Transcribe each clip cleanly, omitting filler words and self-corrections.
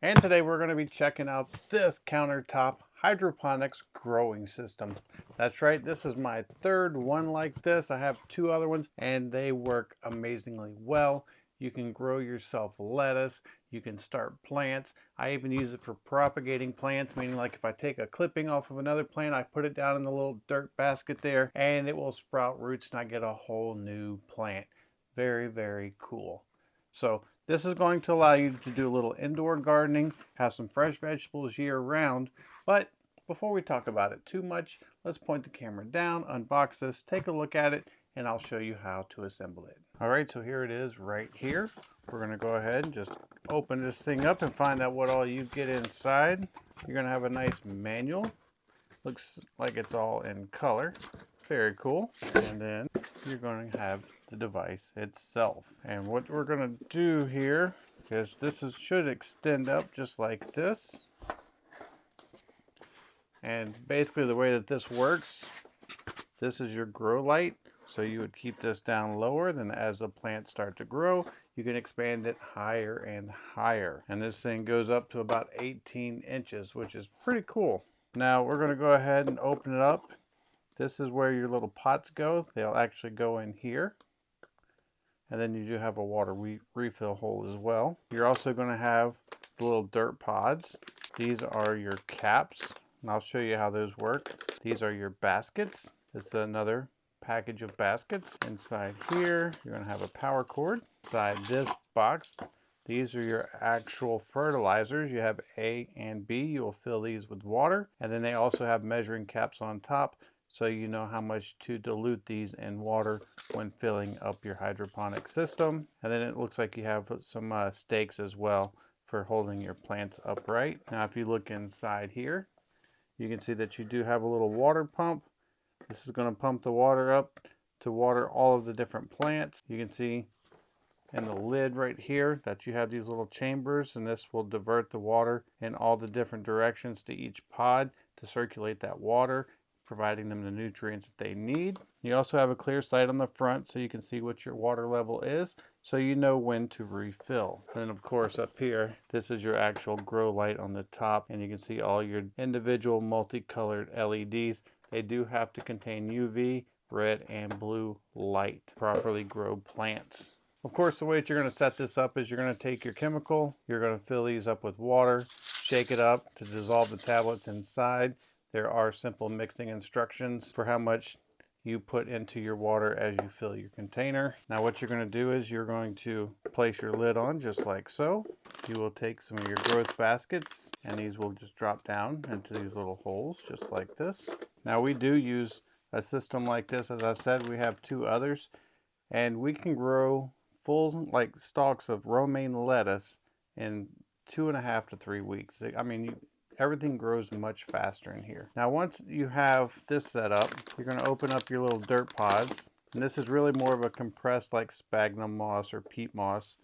And today we're going to be checking out this countertop hydroponics growing system. That's right, this is my third one like this. I have two other ones and they work amazingly well. You can grow yourself lettuce, you can start plants. I even use it for propagating plants, meaning like if I take a clipping off of another plant, I put it down in the little dirt basket there and it will sprout roots and I get a whole new plant. Very, very cool. So this is going to allow you to do a little indoor gardening, have some fresh vegetables year round. But before we talk about it too much, let's point the camera down, unbox this, take a look at it, and I'll show you how to assemble it. All right, so here it is right here. We're gonna go ahead and just open this thing up and find out what all you get inside. You're gonna have a nice manual. Looks like it's all in color. Very cool. And then you're going to have the device itself. And what we're going to do here is should extend up just like this. And basically the way that this works, this is your grow light. So you would keep this down lower, then as the plants start to grow, you can expand it higher and higher. And this thing goes up to about 18 inches, which is pretty cool. Now we're going to go ahead and open it up. This is where your little pots go. They'll actually go in here. And then you do have a water refill hole as well. You're also going to have the little dirt pods. These are your caps, and I'll show you how those work. These are your baskets. This is another package of baskets. Inside here, you're going to have a power cord. Inside this box, these are your actual fertilizers. You have A and B. You will fill these with water. And then they also have measuring caps on top so you know how much to dilute these in water when filling up your hydroponic system. And then it looks like you have some stakes as well for holding your plants upright. Now if you look inside here, you can see that you do have a little water pump. This is going to pump the water up to water all of the different plants. You can see in the lid right here that you have these little chambers, and this will divert the water in all the different directions to each pod to circulate that water, providing them the nutrients that they need. You also have a clear sight on the front so you can see what your water level is, so you know when to refill. And of course up here, this is your actual grow light on the top, and you can see all your individual multicolored LEDs. They do have to contain UV, red, and blue light to properly grow plants. Of course, the way that you're going to set this up is you're going to take your chemical, you're going to fill these up with water, shake it up to dissolve the tablets inside. There are simple mixing instructions for how much you put into your water as you fill your container. Now what you're going to do is you're going to place your lid on just like so. You will take some of your growth baskets and these will just drop down into these little holes just like this. Now we do use a system like this. As I said, we have two others and we can grow full like stalks of romaine lettuce in 2.5 to 3 weeks. I mean, everything grows much faster in here. Now once you have this set up, you're going to open up your little dirt pods, and this is really more of a compressed like sphagnum moss or peat moss,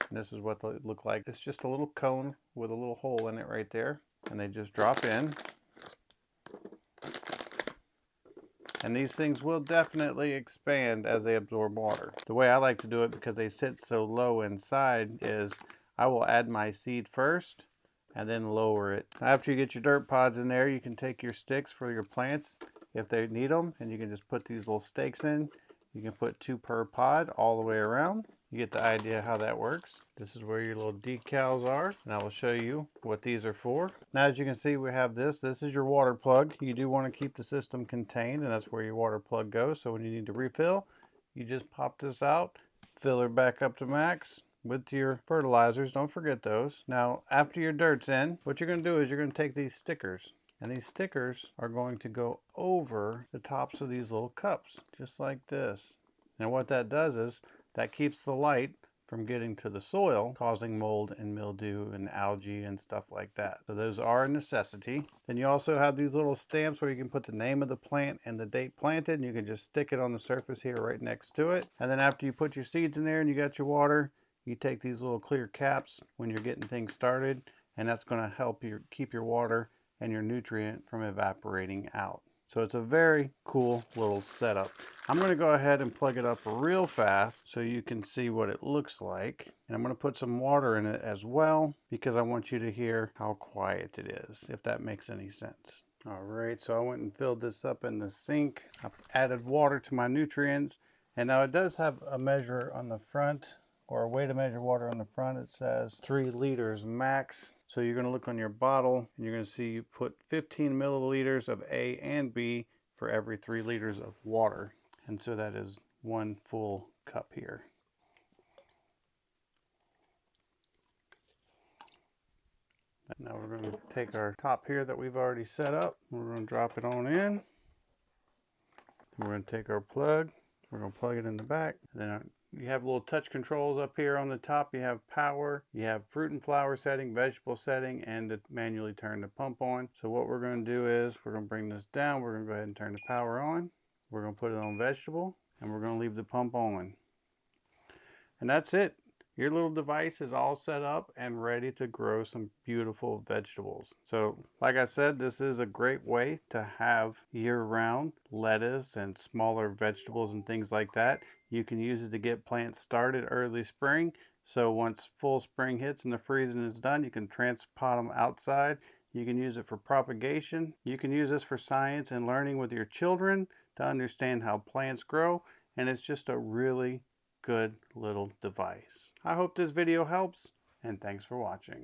and this is what they look like. It's just a little cone with a little hole in it right there, and they just drop in. And these things will definitely expand as they absorb water. The way I like to do it, because they sit so low inside, is I will add my seed first and then lower it. After you get your dirt pods in there, you can take your sticks for your plants if they need them, and you can just put these little stakes in. You can put 2 per pod all the way around. You get the idea how that works. This is where your little decals are, and I will show you what these are for. Now as you can see, we have this. This is your water plug. You do want to keep the system contained, and that's where your water plug goes. So when you need to refill, you just pop this out, fill her back up to max with your fertilizers. Don't forget those. Now after your dirt's in, what you're going to do is you're going to take these stickers, and these stickers are going to go over the tops of these little cups just like this. And what that does is that keeps the light from getting to the soil, causing mold and mildew and algae and stuff like that. So those are a necessity. Then you also have these little stamps where you can put the name of the plant and the date planted, and you can just stick it on the surface here right next to it. And then after you put your seeds in there and you got your water, you take these little clear caps when you're getting things started, and that's going to help you keep your water and your nutrient from evaporating out. So it's a very cool little setup. I'm going to go ahead and plug it up real fast so you can see what it looks like. And I'm going to put some water in it as well because I want you to hear how quiet it is, if that makes any sense. All right, so I went and filled this up in the sink. I've added water to my nutrients. And now it does have a measure on the front, or a way to measure water on the front. It says 3 liters max. So you're going to look on your bottle and you're going to see you put 15 milliliters of A and B for every 3 liters of water. And so that is 1 full cup here. Now we're going to take our top here that we've already set up. We're going to drop it on in. We're going to take our plug. We're going to plug it in the back. Then you have little touch controls up here on the top. You have power, you have fruit and flower setting, vegetable setting, and to manually turn the pump on. So what we're going to do is we're going to bring this down. We're going to go ahead and turn the power on. We're going to put it on vegetable, and we're going to leave the pump on. And that's it. Your little device is all set up and ready to grow some beautiful vegetables. So like I said, this is a great way to have year-round lettuce and smaller vegetables and things like that. You can use it to get plants started early spring. So once full spring hits and the freezing is done, you can transpot them outside. You can use it for propagation. You can use this for science and learning with your children to understand how plants grow. And it's just a really good little device. I hope this video helps, and thanks for watching.